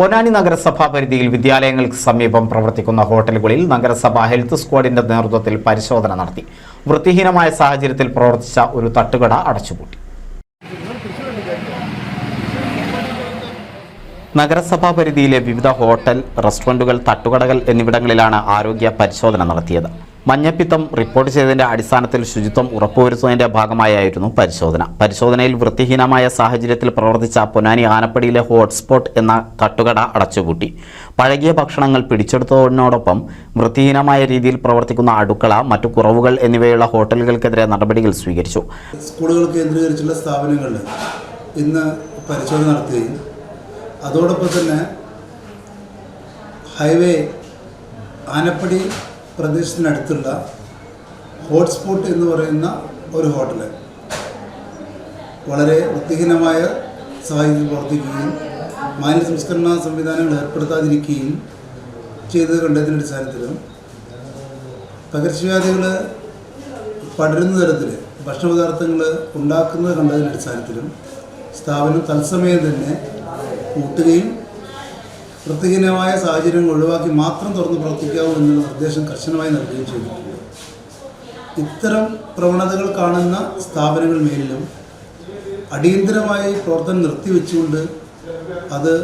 പൊന്നാനി നഗരസഭാ പരിധിയിൽ വിദ്യാലയങ്ങൾക്ക് സമീപം പ്രവർത്തിക്കുന്ന ഹോട്ടലുകളിൽ നഗരസഭ ഹെൽത്ത് സ്ക്വാഡിന്റെ നേതൃത്വത്തിൽ പരിശോധന നടത്തി. വൃത്തിഹീനമായ സാഹചര്യത്തിൽ പ്രവർത്തിച്ച ഒരു തട്ടുകട അടച്ചുപൂട്ടി. നഗരസഭാ പരിധിയിലെ വിവിധ ഹോട്ടൽ, റെസ്റ്റോറന്റുകൾ, തട്ടുകടകൾ എന്നിവിടങ്ങളിലാണ് ആരോഗ്യ പരിശോധന നടത്തിയത്. മഞ്ഞപ്പിത്തം റിപ്പോർട്ട് ചെയ്തതിന്റെ അടിസ്ഥാനത്തിൽ ശുചിത്വം ഉറപ്പുവരുത്തുന്നതിന്റെ ഭാഗമായായിരുന്നു പരിശോധനയിൽ വൃത്തിഹീനമായ സാഹചര്യത്തിൽ പ്രവർത്തിച്ച പൊന്നാനി ആനപ്പടിയിലെ ഹോട്ട്സ്പോട്ട് എന്ന തട്ടുകട അടച്ചുപൂട്ടി. പഴകിയ ഭക്ഷണങ്ങൾ പിടിച്ചെടുത്തതിനോടൊപ്പം വൃത്തിഹീനമായ രീതിയിൽ പ്രവർത്തിക്കുന്ന അടുക്കള, മറ്റു കുറവുകൾ എന്നിവയുള്ള ഹോട്ടലുകൾക്കെതിരെ നടപടികൾ സ്വീകരിച്ചു. സ്കൂളുകൾ കേന്ദ്രീകരിച്ചുള്ള സ്ഥാപനങ്ങളിൽ ഇന്ന് പരിശോധന നടത്തുകയും അതോടൊപ്പം തന്നെ ഹൈവേ ആനപ്പടി പ്രദേശത്തിനടുത്തുള്ള ഹോട്ട്സ്പോട്ട് എന്ന് പറയുന്ന ഒരു ഹോട്ടൽ വളരെ വൃത്തിഹീനമായ സാഹചര്യത്തിൽ പ്രവർത്തിക്കുകയും മാലിന്യ സംസ്കരണ സംവിധാനങ്ങൾ ഏർപ്പെടുത്താതിരിക്കുകയും ചെയ്തത് കണ്ടതിൻ്റെ അടിസ്ഥാനത്തിലും പകർച്ചവ്യാധികൾ പടരുന്ന തരത്തിൽ ഭക്ഷണപദാർത്ഥങ്ങൾ ഉണ്ടാക്കുന്നത് കണ്ടതിൻ്റെ അടിസ്ഥാനത്തിലും സ്ഥാപനം തത്സമയം തന്നെ കൂട്ടുകയും വൃത്തിഹീനമായ സാഹചര്യങ്ങൾ ഒഴിവാക്കി മാത്രം തുറന്ന് പ്രവർത്തിക്കാവൂ എന്നുള്ള നിർദ്ദേശം കർശനമായി നൽകുകയും ചെയ്തിട്ടുണ്ട്. ഇത്തരം പ്രവണതകൾ കാണുന്ന സ്ഥാപനങ്ങൾ മേലിലും അടിയന്തരമായി പ്രവർത്തനം നിർത്തിവെച്ചുകൊണ്ട് അത്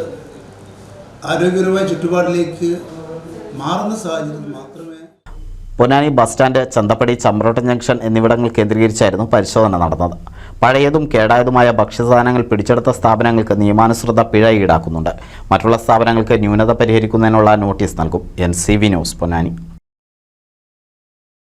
ആരോഗ്യപരമായ ചുറ്റുപാടിലേക്ക് മാറുന്ന സാഹചര്യത്തിൽ മാത്രമേ. Ponnani bus stand, Chanthappadi, Chambrottam junction എന്നിവിടങ്ങൾ കേന്ദ്രീകരിച്ചായിരുന്നു പരിശോധന നടന്നത്. പഴയതും കേടായതുമായ ഭക്ഷ്യസാധനങ്ങൾ പിടിച്ചെടുത്ത സ്ഥാപനങ്ങൾക്ക് നിയമാനുസൃത പിഴ ഈടാക്കുന്നുണ്ട്. മറ്റുള്ള സ്ഥാപനങ്ങൾക്ക് ന്യൂനത പരിഹരിക്കുന്നതിനുള്ള നോട്ടീസ് നൽകും. NCV news, Ponnani.